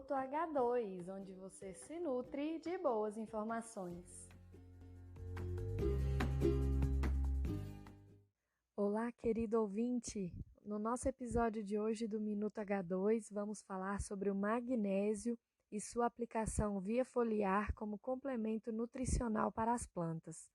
Minuto H2, onde você se nutre de boas informações. Olá, querido ouvinte! No nosso episódio de hoje do Minuto H2, vamos falar sobre o magnésio e sua aplicação via foliar como complemento nutricional para as plantas.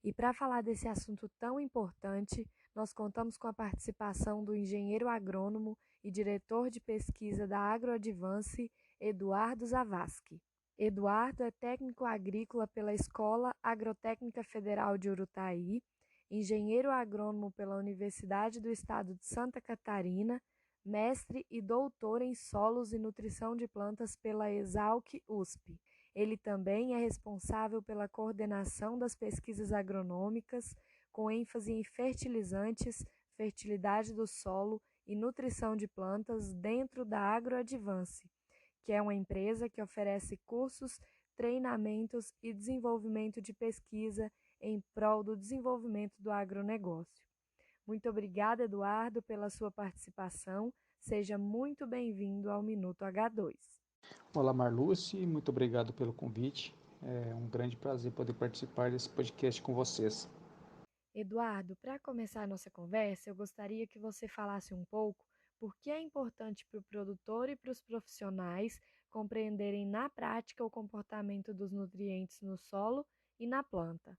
E para falar desse assunto tão importante, nós contamos com a participação do engenheiro agrônomo e diretor de pesquisa da AgroAdvance, Eduardo Zavascki. Eduardo é técnico agrícola pela Escola Agrotécnica Federal de Urutaí, engenheiro agrônomo pela Universidade do Estado de Santa Catarina, mestre e doutor em solos e nutrição de plantas pela Exalc-USP. Ele também é responsável pela coordenação das pesquisas agronômicas, com ênfase em fertilizantes, fertilidade do solo e nutrição de plantas dentro da AgroAdvance, que é uma empresa que oferece cursos, treinamentos e desenvolvimento de pesquisa em prol do desenvolvimento do agronegócio. Muito obrigada, Eduardo, pela sua participação. Seja muito bem-vindo ao Minuto H2. Olá, Marluce, muito obrigado pelo convite. É um grande prazer poder participar desse podcast com vocês. Eduardo, para começar a nossa conversa, eu gostaria que você falasse um pouco por que é importante para o produtor e para os profissionais compreenderem na prática o comportamento dos nutrientes no solo e na planta.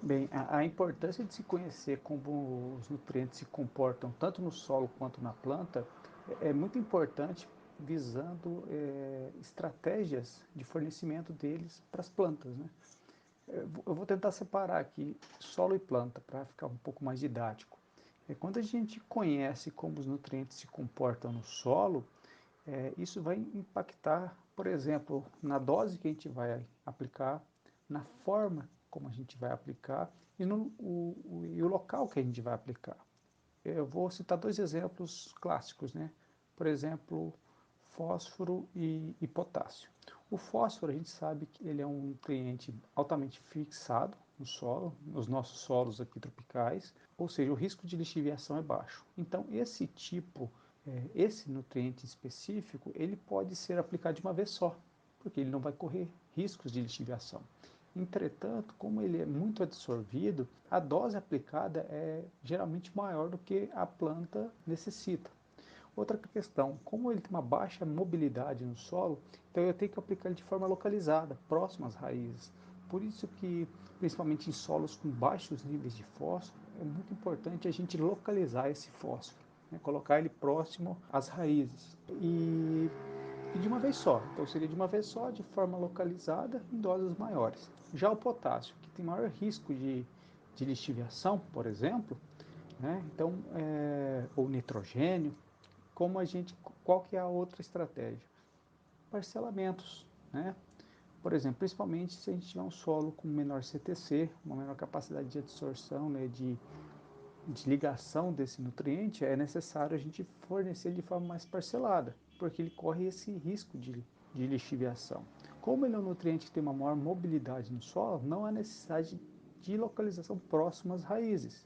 Bem, a importância de se conhecer como os nutrientes se comportam tanto no solo quanto na planta é muito importante, visando estratégias de fornecimento deles para as plantas, né? Eu vou tentar separar aqui solo e planta para ficar um pouco mais didático. Quando a gente conhece como os nutrientes se comportam no solo, isso vai impactar, por exemplo, na dose que a gente vai aplicar, na forma como a gente vai aplicar e o local que a gente vai aplicar. Eu vou citar dois exemplos clássicos, né? Por exemplo, fósforo e potássio. O fósforo, a gente sabe que ele é um nutriente altamente fixado no solo, nos nossos solos aqui tropicais, ou seja, o risco de lixiviação é baixo. Então, esse nutriente específico, ele pode ser aplicado de uma vez só, porque ele não vai correr riscos de lixiviação. Entretanto, como ele é muito absorvido, a dose aplicada é geralmente maior do que a planta necessita. Outra questão, como ele tem uma baixa mobilidade no solo, então eu tenho que aplicar ele de forma localizada, próximo às raízes. Por isso que, principalmente em solos com baixos níveis de fósforo, é muito importante a gente localizar esse fósforo, né? Colocar ele próximo às raízes. E de uma vez só, então seria de uma vez só, de forma localizada, em doses maiores. Já o potássio, que tem maior risco de lixiviação, por exemplo, né? Então, ou nitrogênio, qual que é a outra estratégia? Parcelamentos, né? Por exemplo, principalmente se a gente tiver um solo com menor CTC, uma menor capacidade de absorção, né, de ligação desse nutriente, é necessário a gente fornecer de forma mais parcelada, porque ele corre esse risco de lixiviação. Como ele é um nutriente que tem uma maior mobilidade no solo, não há necessidade de localização próxima às raízes,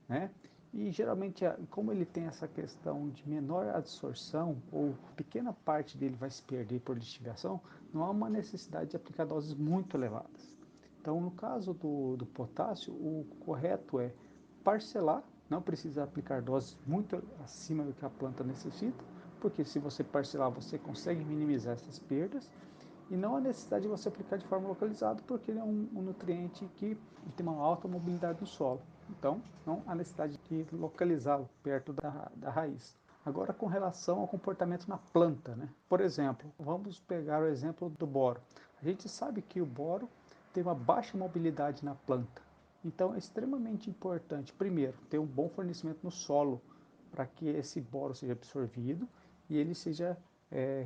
né? E geralmente, como ele tem essa questão de menor absorção, ou pequena parte dele vai se perder por lixiviação, não há uma necessidade de aplicar doses muito elevadas. Então, no caso do potássio, o correto é parcelar, não precisa aplicar doses muito acima do que a planta necessita, porque se você parcelar, você consegue minimizar essas perdas, e não há necessidade de você aplicar de forma localizada, porque ele é um nutriente que tem uma alta mobilidade no solo. Então, não há necessidade de localizá-lo perto da raiz. Agora, com relação ao comportamento na planta, né? Por exemplo, vamos pegar o exemplo do boro. A gente sabe que o boro tem uma baixa mobilidade na planta. Então, é extremamente importante, primeiro, ter um bom fornecimento no solo, para que esse boro seja absorvido e ele seja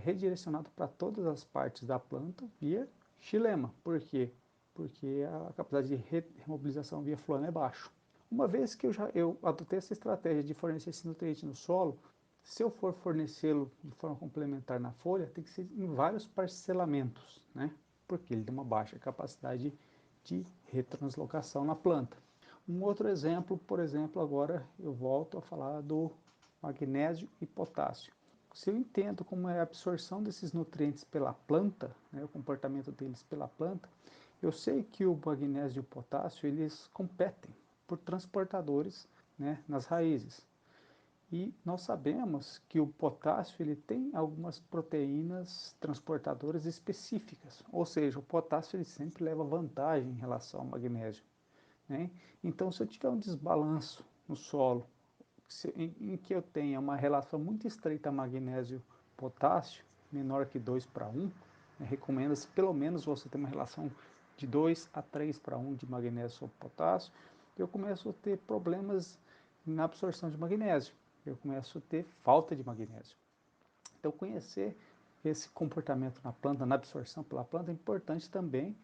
redirecionado para todas as partes da planta via xilema. Por quê? Porque a capacidade de remobilização via floema é baixo. Uma vez que eu adotei essa estratégia de fornecer esse nutriente no solo, se eu for fornecê-lo de forma complementar na folha, tem que ser em vários parcelamentos, né? Porque ele tem uma baixa capacidade de retranslocação na planta. Um outro exemplo, por exemplo, agora eu volto a falar do magnésio e potássio. Se eu entendo como é a absorção desses nutrientes pela planta, né, o comportamento deles pela planta, eu sei que o magnésio e o potássio eles competem por transportadores, né, nas raízes. E nós sabemos que o potássio ele tem algumas proteínas transportadoras específicas, ou seja, o potássio ele sempre leva vantagem em relação ao magnésio, né? Então, se eu tiver um desbalanço no solo, em que eu tenha uma relação muito estreita magnésio-potássio, menor que 2:1, né, recomenda-se pelo menos você ter uma relação de 2 a 3:1 de magnésio sobre potássio, eu começo a ter problemas na absorção de magnésio, eu começo a ter falta de magnésio. Então, conhecer esse comportamento na planta, na absorção pela planta, é importante também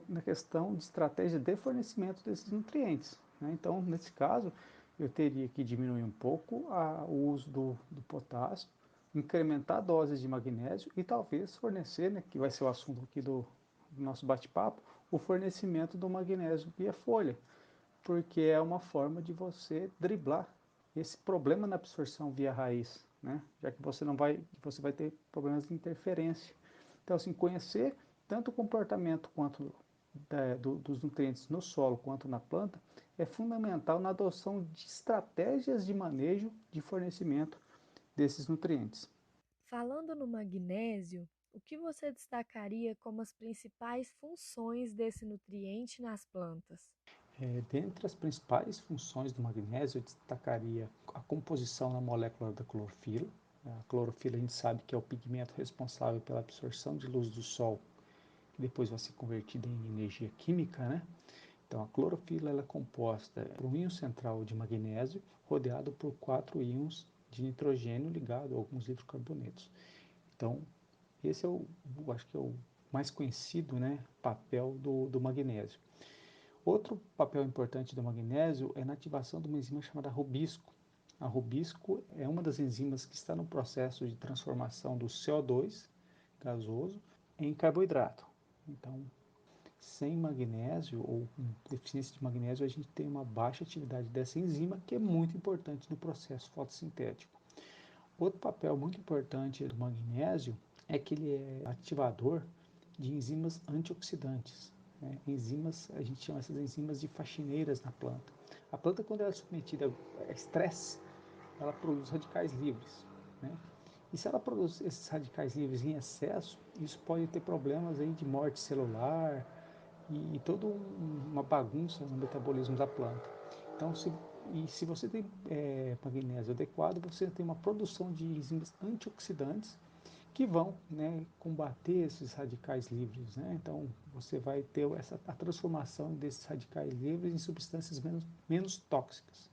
na questão de estratégia de fornecimento desses nutrientes, né? Então, nesse caso, eu teria que diminuir um pouco o uso do potássio, incrementar doses de magnésio e talvez fornecer, né, que vai ser o assunto aqui do nosso bate-papo, o fornecimento do magnésio via folha, porque é uma forma de você driblar esse problema na absorção via raiz, né? Já que você vai ter problemas de interferência. Então, assim, conhecer tanto o comportamento quanto dos nutrientes no solo quanto na planta é fundamental na adoção de estratégias de manejo de fornecimento desses nutrientes. Falando no magnésio, o que você destacaria como as principais funções desse nutriente nas plantas? Dentre as principais funções do magnésio, eu destacaria a composição na molécula da clorofila. A clorofila a gente sabe que é o pigmento responsável pela absorção de luz do sol, que depois vai ser convertida em energia química, né? Então, a clorofila ela é composta por um íon central de magnésio, rodeado por 4 íons de nitrogênio ligado a alguns hidrocarbonetos. Então, esse é acho que é o mais conhecido, né, papel do magnésio. Outro papel importante do magnésio é na ativação de uma enzima chamada rubisco. A rubisco é uma das enzimas que está no processo de transformação do CO2 gasoso em carboidrato. Então, sem magnésio ou com deficiência de magnésio, a gente tem uma baixa atividade dessa enzima, que é muito importante no processo fotossintético. Outro papel muito importante do magnésio é que ele é ativador de enzimas antioxidantes, né? Enzimas, a gente chama essas enzimas de faxineiras na planta. A planta, quando ela é submetida a estresse, ela produz radicais livres, né? E se ela produz esses radicais livres em excesso, isso pode ter problemas aí de morte celular e toda uma bagunça no metabolismo da planta. Então, se você tem magnésio adequado, você tem uma produção de enzimas antioxidantes que vão, né, combater esses radicais livres, né? Então, você vai ter a transformação desses radicais livres em substâncias menos tóxicas.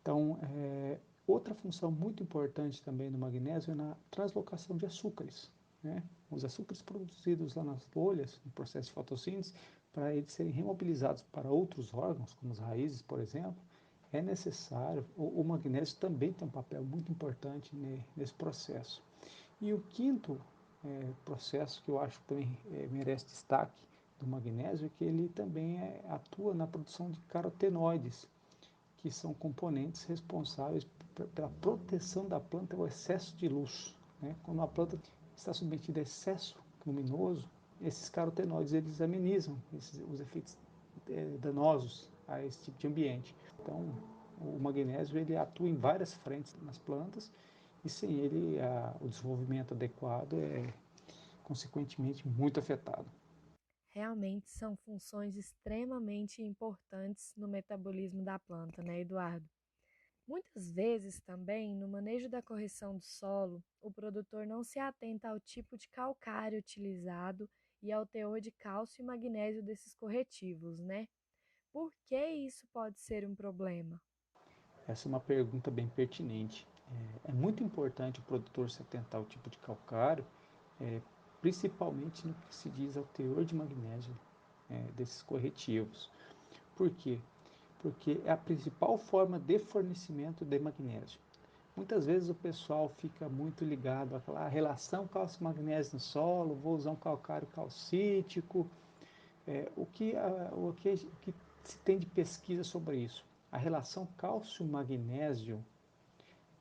Então, outra função muito importante também do magnésio é na translocação de açúcares, né? Os açúcares produzidos lá nas folhas, no processo de fotossíntese, para eles serem remobilizados para outros órgãos, como as raízes, por exemplo, é necessário, o magnésio também tem um papel muito importante nesse processo. E o quinto processo que eu acho que também merece destaque do magnésio é que ele também atua na produção de carotenoides, que são componentes responsáveis pela proteção da planta ao excesso de luz, né? Quando a planta está submetida a excesso luminoso, esses carotenoides eles amenizam os efeitos danosos a esse tipo de ambiente. Então, o magnésio ele atua em várias frentes nas plantas e sem ele o desenvolvimento adequado é consequentemente muito afetado. Realmente são funções extremamente importantes no metabolismo da planta, né, Eduardo? Muitas vezes também, no manejo da correção do solo, o produtor não se atenta ao tipo de calcário utilizado e ao teor de cálcio e magnésio desses corretivos, né? Por que isso pode ser um problema? Essa é uma pergunta bem pertinente. É muito importante o produtor se atentar ao tipo de calcário, é, principalmente no que se diz ao teor de magnésio desses corretivos. Por quê? Porque é a principal forma de fornecimento de magnésio. Muitas vezes o pessoal fica muito ligado àquela relação cálcio-magnésio no solo, vou usar um calcário calcítico. O que se tem de pesquisa sobre isso? A relação cálcio-magnésio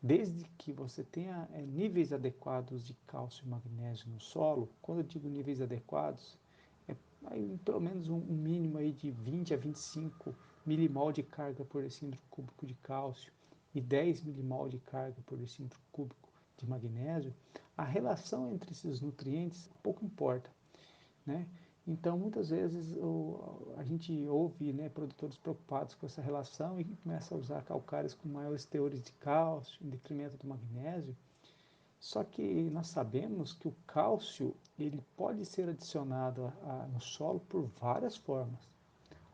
desde que você tenha níveis adequados de cálcio e magnésio no solo. Quando eu digo níveis adequados, é aí, pelo menos um mínimo aí de 20 a 25 milimol de carga por decímetro cúbico de cálcio e 10 milimol de carga por decímetro cúbico de magnésio. A relação entre esses nutrientes pouco importa, né? Então, muitas vezes a gente ouve, né, produtores preocupados com essa relação e começa a usar calcários com maiores teores de cálcio em detrimento do magnésio. Só que nós sabemos que o cálcio ele pode ser adicionado no solo por várias formas.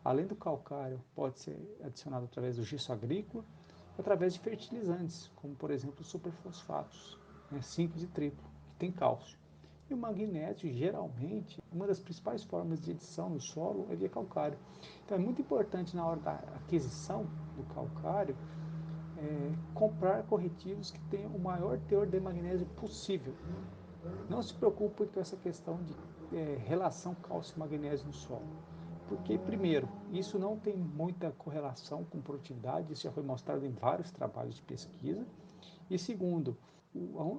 Além do calcário, pode ser adicionado através do gesso agrícola, através de fertilizantes, como por exemplo os superfosfatos, né, simples e triplo, que tem cálcio. E o magnésio, geralmente, uma das principais formas de adição no solo é via calcário. Então é muito importante na hora da aquisição do calcário comprar corretivos que tenham o maior teor de magnésio possível. Não se preocupe com essa questão de relação cálcio-magnésio no solo. Porque, primeiro, isso não tem muita correlação com produtividade, isso já foi mostrado em vários trabalhos de pesquisa. E segundo,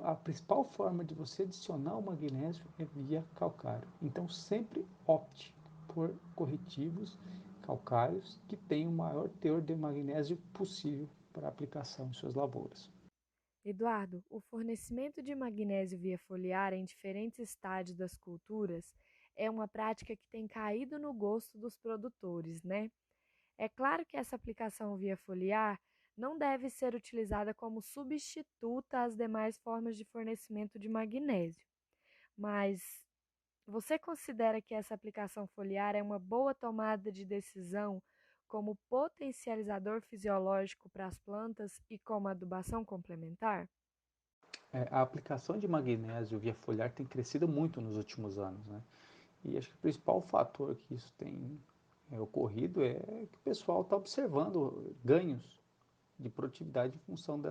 a principal forma de você adicionar o magnésio é via calcário. Então, sempre opte por corretivos calcários que tenham o maior teor de magnésio possível para aplicação em suas lavouras. Eduardo, o fornecimento de magnésio via foliar em diferentes estádios das culturas é uma prática que tem caído no gosto dos produtores, né? É claro que essa aplicação via foliar não deve ser utilizada como substituta às demais formas de fornecimento de magnésio, mas você considera que essa aplicação foliar é uma boa tomada de decisão como potencializador fisiológico para as plantas e como adubação complementar? A aplicação de magnésio via foliar tem crescido muito nos últimos anos, né? E acho que o principal fator que isso tem ocorrido é que o pessoal está observando ganhos de produtividade em função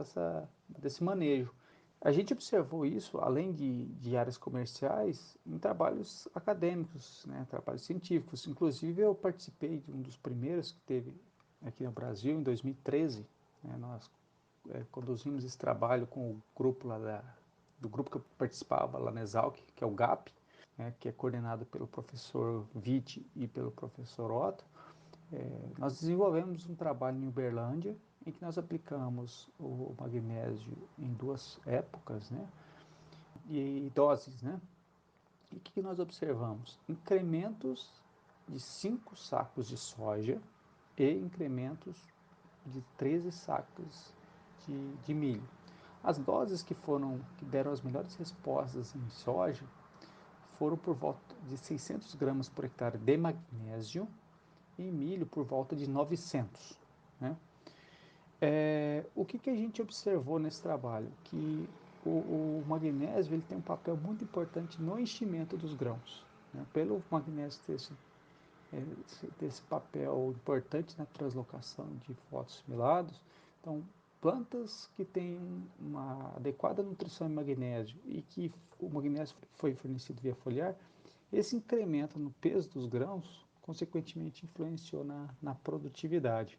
desse manejo. A gente observou isso, além de áreas comerciais, em trabalhos acadêmicos, né, trabalhos científicos. Inclusive, eu participei de um dos primeiros que teve aqui no Brasil, em 2013. Né, nós conduzimos esse trabalho com o grupo lá do grupo que eu participava lá na Exalc, que é o GAP, né, que é coordenado pelo professor Vitti e pelo professor Otto. Nós desenvolvemos um trabalho em Uberlândia, em que nós aplicamos o magnésio em duas épocas, né, e doses, né. E o que nós observamos? Incrementos de 5 sacos de soja e incrementos de 13 sacos de milho. As doses que deram as melhores respostas em soja foram por volta de 600 gramas por hectare de magnésio e em milho por volta de 900. Né? O que a gente observou nesse trabalho? Que o magnésio ele tem um papel muito importante no enchimento dos grãos. Né? Pelo magnésio ter esse papel importante na translocação de fotossimilados, então plantas que têm uma adequada nutrição em magnésio e que o magnésio foi fornecido via foliar, esse incremento no peso dos grãos, consequentemente, influenciou na produtividade.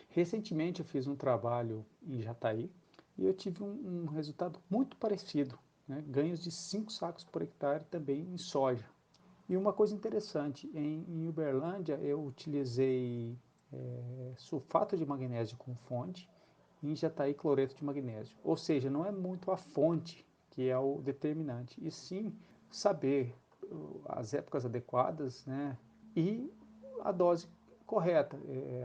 Recentemente eu fiz um trabalho em Jataí e eu tive um resultado muito parecido, né? Ganhos de 5 sacos por hectare também em soja. E uma coisa interessante, em Uberlândia eu utilizei sulfato de magnésio como fonte e em Jataí cloreto de magnésio. Ou seja, não é muito a fonte que é o determinante, e sim saber as épocas adequadas, né, e a dose correta.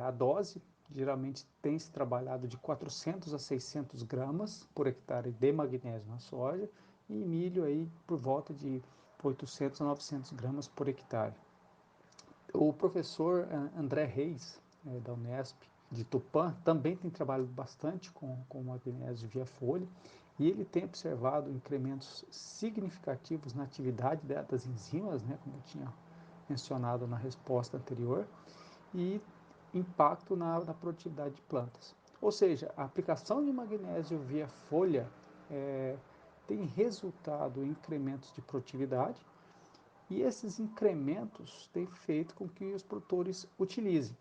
A dose geralmente tem se trabalhado de 400 a 600 gramas por hectare de magnésio na soja e milho aí por volta de 800 a 900 gramas por hectare. O professor André Reis, da Unesp, de Tupã, também tem trabalhado bastante com magnésio via folha e ele tem observado incrementos significativos na atividade das enzimas, né, como eu tinha mencionado na resposta anterior, e impacto na produtividade de plantas. Ou seja, a aplicação de magnésio via folha tem resultado em incrementos de produtividade e esses incrementos têm feito com que os produtores utilizem.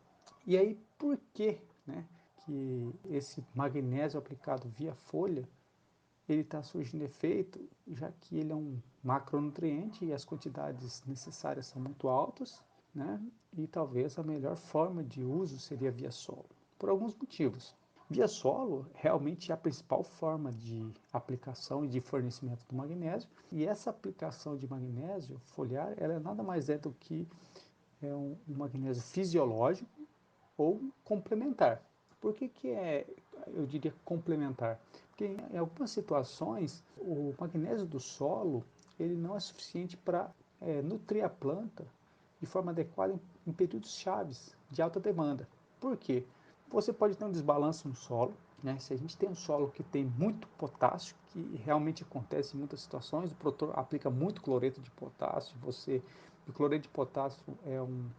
E aí, por que, né, que esse magnésio aplicado via folha, ele está surgindo efeito, já que ele é um macronutriente e as quantidades necessárias são muito altas, né? E talvez a melhor forma de uso seria via solo, por alguns motivos. Via solo realmente é a principal forma de aplicação e de fornecimento do magnésio, e essa aplicação de magnésio foliar, ela nada mais é do que um magnésio fisiológico ou complementar. Por que eu diria complementar? Porque em algumas situações o magnésio do solo ele não é suficiente para nutrir a planta de forma adequada em períodos chaves de alta demanda. Por quê? Você pode ter um desbalanço no solo, né? Se a gente tem um solo que tem muito potássio, que realmente acontece em muitas situações, o produtor aplica muito cloreto de potássio, o cloreto de potássio é um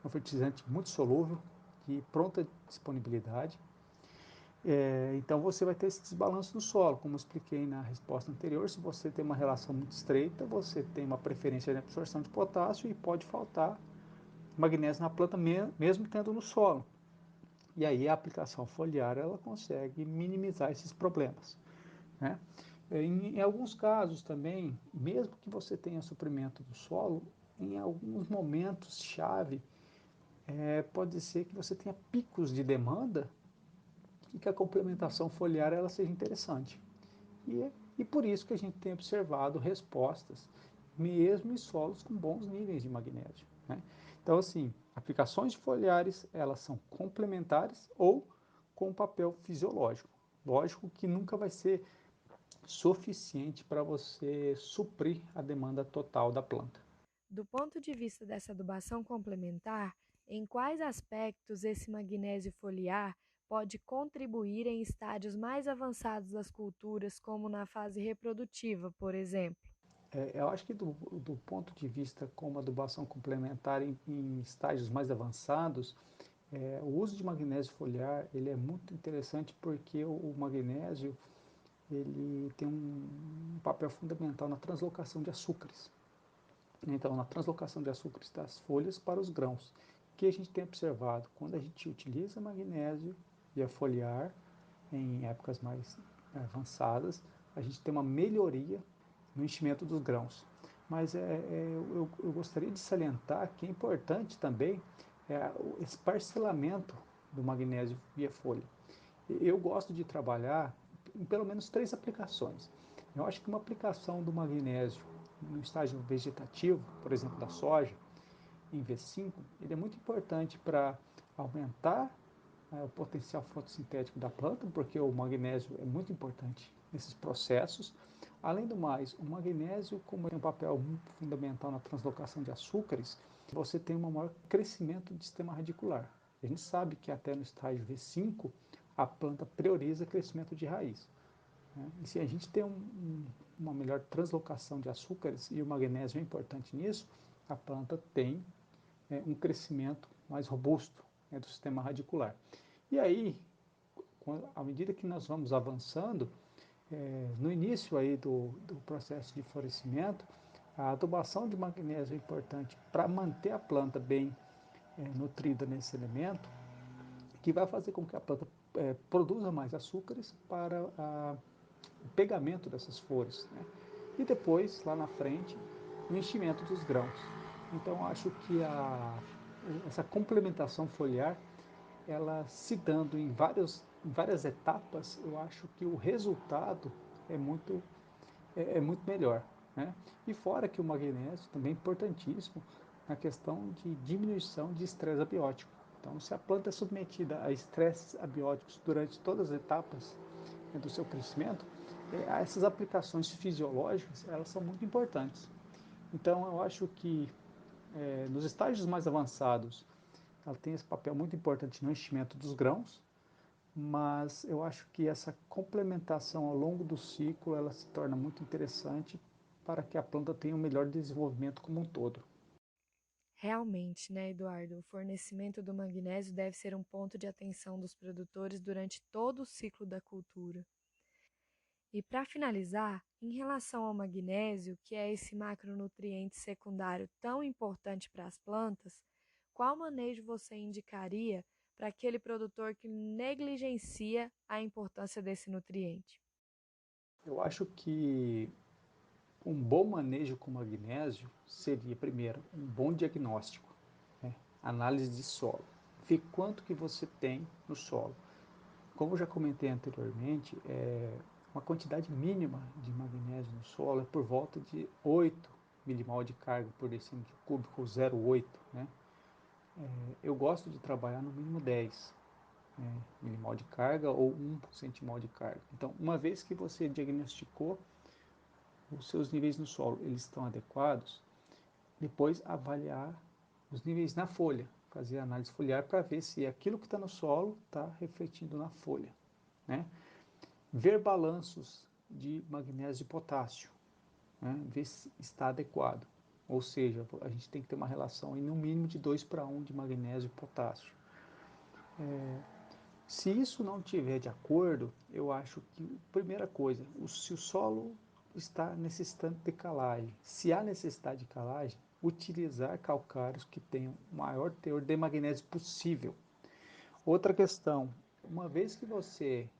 fertilizante muito solúvel, de pronta disponibilidade. Então você vai ter esse desbalanço no solo, como eu expliquei na resposta anterior. Se você tem uma relação muito estreita, você tem uma preferência de absorção de potássio e pode faltar magnésio na planta mesmo tendo no solo. E aí a aplicação foliar ela consegue minimizar esses problemas, né? Em alguns casos também, mesmo que você tenha suprimento do solo, em alguns momentos chave, pode ser que você tenha picos de demanda e que a complementação foliar ela seja interessante. E por isso que a gente tem observado respostas, mesmo em solos com bons níveis de magnésio, né? Então, assim, aplicações foliares, elas são complementares ou com papel fisiológico. Lógico que nunca vai ser suficiente para você suprir a demanda total da planta. Do ponto de vista dessa adubação complementar, em quais aspectos esse magnésio foliar pode contribuir em estádios mais avançados das culturas, como na fase reprodutiva, por exemplo? Eu acho que do ponto de vista como adubação complementar em estágios mais avançados, o uso de magnésio foliar ele é muito interessante porque o magnésio ele tem um papel fundamental na translocação de açúcares. Então, na translocação de açúcares das folhas para os grãos. O que a gente tem observado? Quando a gente utiliza magnésio via foliar, em épocas mais avançadas, a gente tem uma melhoria no enchimento dos grãos. Mas eu gostaria de salientar que é importante também esse parcelamento do magnésio via folha. Eu gosto de trabalhar em pelo menos 3 aplicações. Eu acho que uma aplicação do magnésio no estágio vegetativo, por exemplo, da soja, em V5, ele é muito importante para aumentar o potencial fotossintético da planta, porque o magnésio é muito importante nesses processos. Além do mais, o magnésio, como tem um papel muito fundamental na translocação de açúcares, você tem um maior crescimento do sistema radicular. A gente sabe que até no estágio V5, a planta prioriza crescimento de raiz, né? E se a gente tem uma melhor translocação de açúcares, e o magnésio é importante nisso, a planta tem um crescimento mais robusto, né, do sistema radicular. E aí, à medida que nós vamos avançando, no início aí do processo de florescimento, a adubação de magnésio é importante para manter a planta bem nutrida nesse elemento, que vai fazer com que a planta produza mais açúcares para o pegamento dessas flores, né? E depois, lá na frente, o enchimento dos grãos. Então, acho que essa complementação foliar, ela se dando em várias etapas, eu acho que o resultado é muito melhor, né? E fora que o magnésio também é importantíssimo na questão de diminuição de estresse abiótico. Então, se a planta é submetida a estresses abióticos durante todas as etapas, né, do seu crescimento, essas aplicações fisiológicas elas são muito importantes. Então, eu acho que nos estágios mais avançados, ela tem esse papel muito importante no enchimento dos grãos, mas eu acho que essa complementação ao longo do ciclo ela se torna muito interessante para que a planta tenha um melhor desenvolvimento como um todo. Realmente, né, Eduardo? O fornecimento do magnésio deve ser um ponto de atenção dos produtores durante todo o ciclo da cultura. E para finalizar, em relação ao magnésio, que é esse macronutriente secundário tão importante para as plantas, qual manejo você indicaria para aquele produtor que negligencia a importância desse nutriente? Eu acho que um bom manejo com magnésio seria, primeiro, um bom diagnóstico, né? Análise de solo. Ver quanto que você tem no solo. Como eu já comentei anteriormente, uma quantidade mínima de magnésio no solo é por volta de 8 milimol de carga por decímetro cúbico, 0,8, né? Eu gosto de trabalhar no mínimo 10, né, milimol de carga ou 1 centimol de carga. Então, uma vez que você diagnosticou os seus níveis no solo, eles estão adequados, depois avaliar os níveis na folha, fazer análise foliar para ver se aquilo que está no solo está refletindo na folha, né? Ver balanços de magnésio e potássio, né? Ver se está adequado. Ou seja, a gente tem que ter uma relação em no mínimo de 2:1 de magnésio e potássio. Se isso não tiver de acordo, eu acho que, primeira coisa, se o solo está necessitando de calagem, se há necessidade de calagem, utilizar calcários que tenham o maior teor de magnésio possível. Outra questão, uma vez que você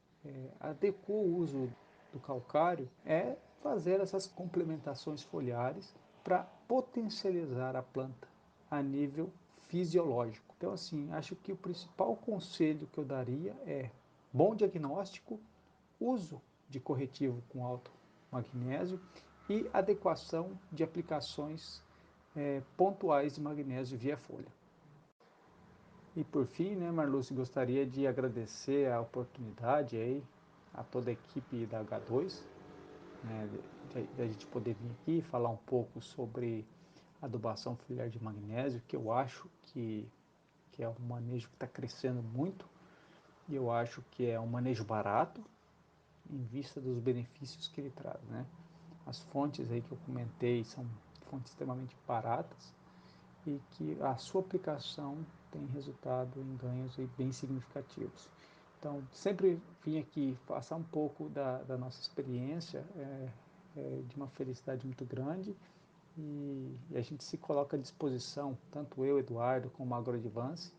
adequou o uso do calcário, é fazer essas complementações foliares para potencializar a planta a nível fisiológico. Então, assim, acho que o principal conselho que eu daria é bom diagnóstico, uso de corretivo com alto magnésio e adequação de aplicações pontuais de magnésio via folha. E por fim, né, Marluce, gostaria de agradecer a oportunidade aí a toda a equipe da H2, né, de a gente poder vir aqui falar um pouco sobre adubação foliar de magnésio, que eu acho que é um manejo que está crescendo muito e eu acho que é um manejo barato em vista dos benefícios que ele traz, né? As fontes aí que eu comentei são fontes extremamente baratas e que a sua aplicação tem resultado em ganhos bem significativos. Então, sempre vim aqui passar um pouco da nossa experiência, de uma felicidade muito grande, e a gente se coloca à disposição, tanto eu, Eduardo, como a AgroAdvance,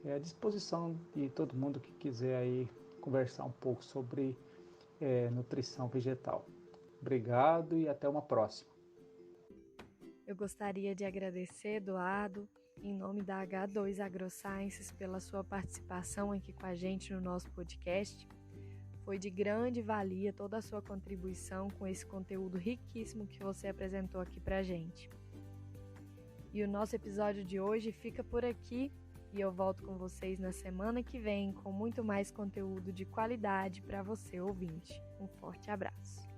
à disposição de todo mundo que quiser aí conversar um pouco sobre nutrição vegetal. Obrigado e até uma próxima. Eu gostaria de agradecer, Eduardo, em nome da H2 AgroSciences, pela sua participação aqui com a gente no nosso podcast. Foi de grande valia toda a sua contribuição com esse conteúdo riquíssimo que você apresentou aqui pra gente. E o nosso episódio de hoje fica por aqui e eu volto com vocês na semana que vem com muito mais conteúdo de qualidade para você, ouvinte. Um forte abraço.